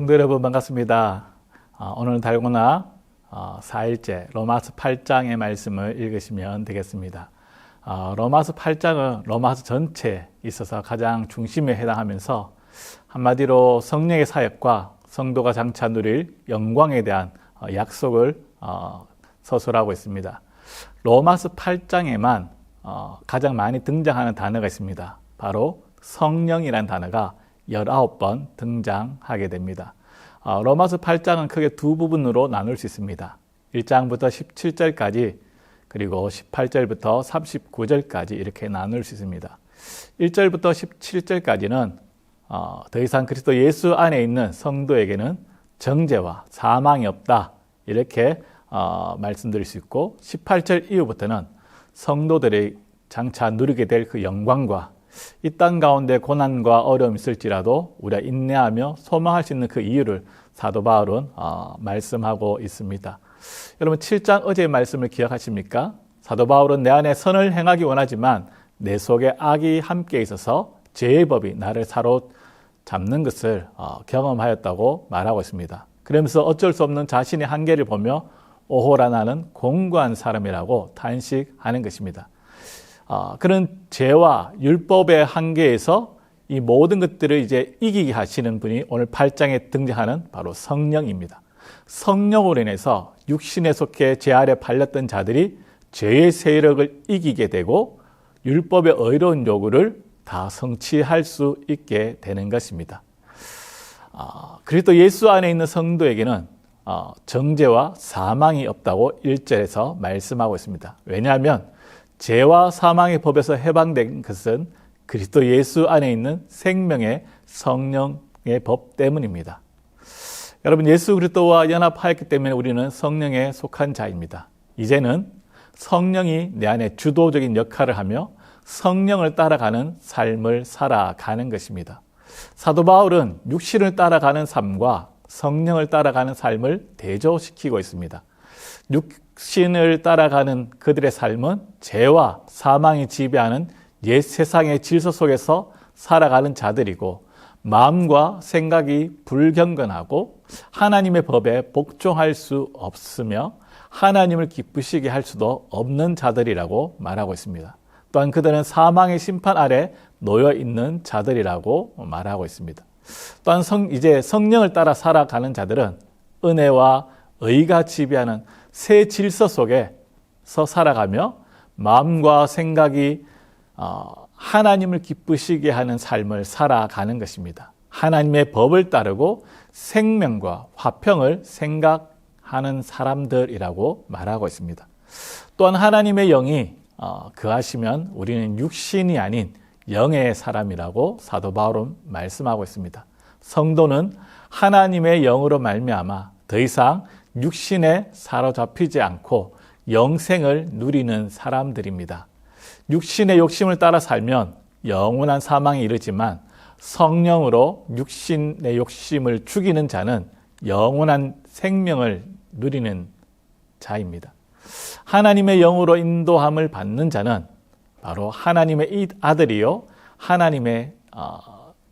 성도 여러분 반갑습니다. 오늘 달고나 4일째 로마서 8장의 말씀을 읽으시면 되겠습니다. 로마서 8장은 로마서 전체에 있어서 가장 중심에 해당하면서 한마디로 성령의 사역과 성도가 장차 누릴 영광에 대한 약속을 서술하고 있습니다. 로마서 8장에만 가장 많이 등장하는 단어가 있습니다. 바로 성령이라는 단어가 19번 등장하게 됩니다. 로마서 8장은 크게 두 부분으로 나눌 수 있습니다. 1장부터 17절까지 그리고 18절부터 39절까지 이렇게 나눌 수 있습니다. 1절부터 17절까지는 더 이상 그리스도 예수 안에 있는 성도에게는 정죄와 사망이 없다 이렇게 말씀드릴 수 있고, 18절 이후부터는 성도들이 장차 누리게 될 그 영광과 이 땅 가운데 고난과 어려움이 있을지라도 우리가 인내하며 소망할 수 있는 그 이유를 사도 바울은 말씀하고 있습니다. 여러분 7장 어제의 말씀을 기억하십니까? 사도 바울은 내 안에 선을 행하기 원하지만 내 속에 악이 함께 있어서 죄의 법이 나를 사로잡는 것을 경험하였다고 말하고 있습니다. 그러면서 어쩔 수 없는 자신의 한계를 보며 오호라 나는 공고한 사람이라고 탄식하는 것입니다. 그런 죄와 율법의 한계에서 이 모든 것들을 이제 이기게 하시는 분이 오늘 8장에 등장하는 바로 성령입니다. 성령으로 인해서 육신에 속해 죄 아래 팔렸던 자들이 죄의 세력을 이기게 되고 율법의 의로운 요구를 다 성취할 수 있게 되는 것입니다. 그리스도 예수 안에 있는 성도에게는 정죄와 사망이 없다고 1절에서 말씀하고 있습니다. 왜냐하면 죄와 사망의 법에서 해방된 것은 그리스도 예수 안에 있는 생명의 성령의 법 때문입니다. 여러분 예수 그리스도와 연합하였기 때문에 우리는 성령에 속한 자입니다. 이제는 성령이 내 안에 주도적인 역할을 하며 성령을 따라가는 삶을 살아가는 것입니다. 사도 바울은 육신을 따라가는 삶과 성령을 따라가는 삶을 대조시키고 있습니다. 육신을 따라가는 그들의 삶은 죄와 사망이 지배하는 옛 세상의 질서 속에서 살아가는 자들이고, 마음과 생각이 불경건하고 하나님의 법에 복종할 수 없으며 하나님을 기쁘시게 할 수도 없는 자들이라고 말하고 있습니다. 또한 그들은 사망의 심판 아래 놓여 있는 자들이라고 말하고 있습니다. 또한 이제 성령을 따라 살아가는 자들은 은혜와 의가 지배하는 새 질서 속에서 살아가며 마음과 생각이 하나님을 기쁘시게 하는 삶을 살아가는 것입니다. 하나님의 법을 따르고 생명과 화평을 생각하는 사람들이라고 말하고 있습니다. 또한 하나님의 영이 거하시면 우리는 육신이 아닌 영의 사람이라고 사도 바울은 말씀하고 있습니다. 성도는 하나님의 영으로 말미암아 더 이상 육신에 사로잡히지 않고 영생을 누리는 사람들입니다. 육신의 욕심을 따라 살면 영원한 사망에 이르지만 성령으로 육신의 욕심을 죽이는 자는 영원한 생명을 누리는 자입니다. 하나님의 영으로 인도함을 받는 자는 바로 하나님의 아들이요 하나님의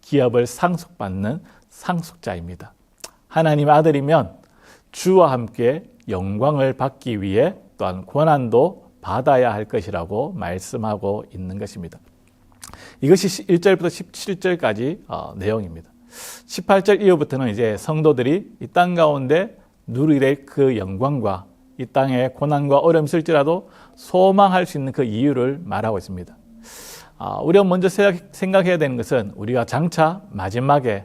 기업을 상속받는 상속자입니다. 하나님의 아들이면 주와 함께 영광을 받기 위해 또한 고난도 받아야 할 것이라고 말씀하고 있는 것입니다. 이것이 1절부터 17절까지 내용입니다. 18절 이후부터는 이제 성도들이 이 땅 가운데 누리될 그 영광과 이 땅에 고난과 어려움이 있을지라도 소망할 수 있는 그 이유를 말하고 있습니다. 우리가 먼저 생각해야 되는 것은 우리가 장차 마지막에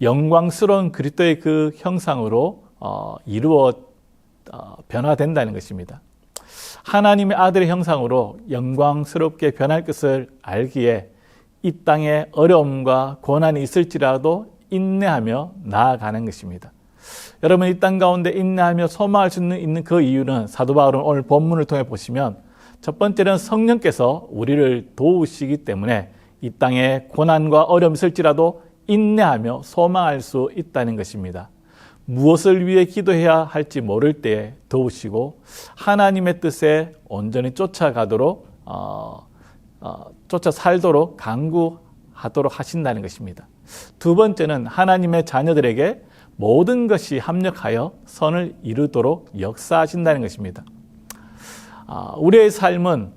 영광스러운 그리스도의 그 형상으로 변화된다는 것입니다. 하나님의 아들의 형상으로 영광스럽게 변할 것을 알기에 이 땅에 어려움과 고난이 있을지라도 인내하며 나아가는 것입니다. 여러분 이 땅 가운데 인내하며 소망할 수 있는 그 이유는 사도 바울은 오늘 본문을 통해 보시면 첫 번째는 성령께서 우리를 도우시기 때문에 이 땅에 고난과 어려움이 있을지라도 인내하며 소망할 수 있다는 것입니다. 무엇을 위해 기도해야 할지 모를 때에 도우시고 하나님의 뜻에 온전히 쫓아가도록 쫓아 살도록 강구하도록 하신다는 것입니다. 두 번째는 하나님의 자녀들에게 모든 것이 합력하여 선을 이루도록 역사하신다는 것입니다. 우리의 삶은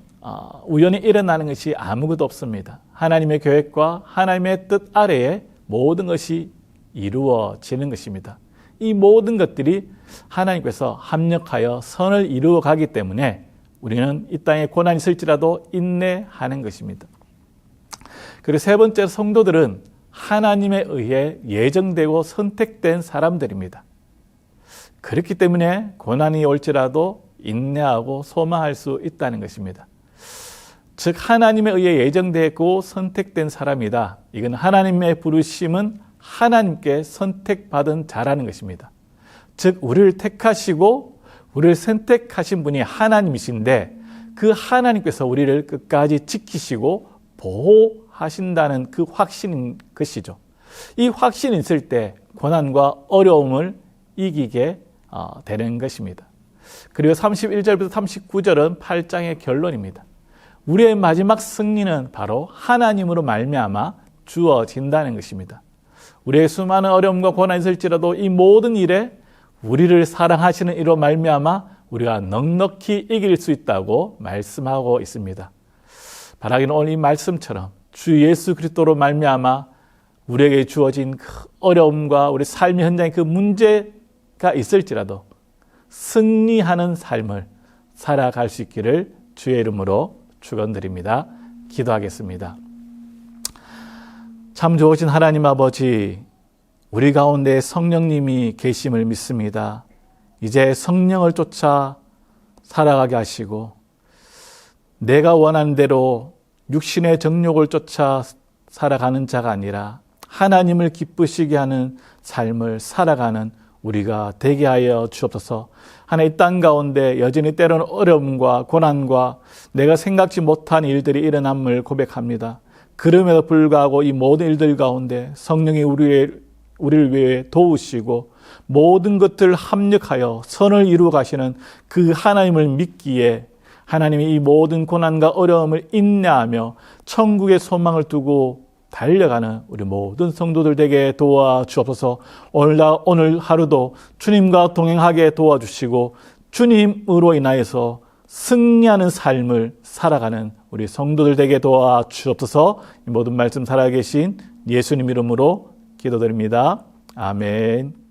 우연히 일어나는 것이 아무것도 없습니다. 하나님의 계획과 하나님의 뜻 아래에 모든 것이 이루어지는 것입니다. 이 모든 것들이 하나님께서 합력하여 선을 이루어 가기 때문에 우리는 이 땅에 고난이 있을지라도 인내하는 것입니다. 그리고 세 번째, 성도들은 하나님에 의해 예정되고 선택된 사람들입니다. 그렇기 때문에 고난이 올지라도 인내하고 소망할 수 있다는 것입니다. 즉 하나님에 의해 예정되고 선택된 사람이다. 이건 하나님의 부르심은 하나님께 선택받은 자라는 것입니다. 즉 우리를 택하시고 우리를 선택하신 분이 하나님이신데 그 하나님께서 우리를 끝까지 지키시고 보호하신다는 그 확신인 것이죠. 이 확신이 있을 때 고난과 어려움을 이기게 되는 것입니다. 그리고 31절부터 39절은 8장의 결론입니다. 우리의 마지막 승리는 바로 하나님으로 말미암아 주어진다는 것입니다. 우리의 수많은 어려움과 고난이 있을지라도 이 모든 일에 우리를 사랑하시는 이로 말미암아 우리가 넉넉히 이길 수 있다고 말씀하고 있습니다. 바라기는 오늘 이 말씀처럼 주 예수 그리스도로 말미암아 우리에게 주어진 그 어려움과 우리 삶의 현장에 그 문제가 있을지라도 승리하는 삶을 살아갈 수 있기를 주의 이름으로 축원드립니다. 기도하겠습니다. 참 좋으신 하나님 아버지, 우리 가운데 성령님이 계심을 믿습니다. 이제 성령을 쫓아 살아가게 하시고 내가 원하는 대로 육신의 정욕을 쫓아 살아가는 자가 아니라 하나님을 기쁘시게 하는 삶을 살아가는 우리가 되게 하여 주옵소서. 하나님 땅 가운데 여전히 때로는 어려움과 고난과 내가 생각지 못한 일들이 일어남을 고백합니다. 그럼에도 불구하고 이 모든 일들 가운데 성령이 우리를 위해 도우시고 모든 것들을 합력하여 선을 이루어 가시는 그 하나님을 믿기에 하나님이 이 모든 고난과 어려움을 인내하며 천국의 소망을 두고 달려가는 우리 모든 성도들 되게 도와주옵소서. 오늘 하루도 주님과 동행하게 도와주시고 주님으로 인하여서 승리하는 삶을 살아가는 우리 성도들 되게 도와주옵소서. 이 모든 말씀 살아계신 예수님 이름으로 기도드립니다. 아멘.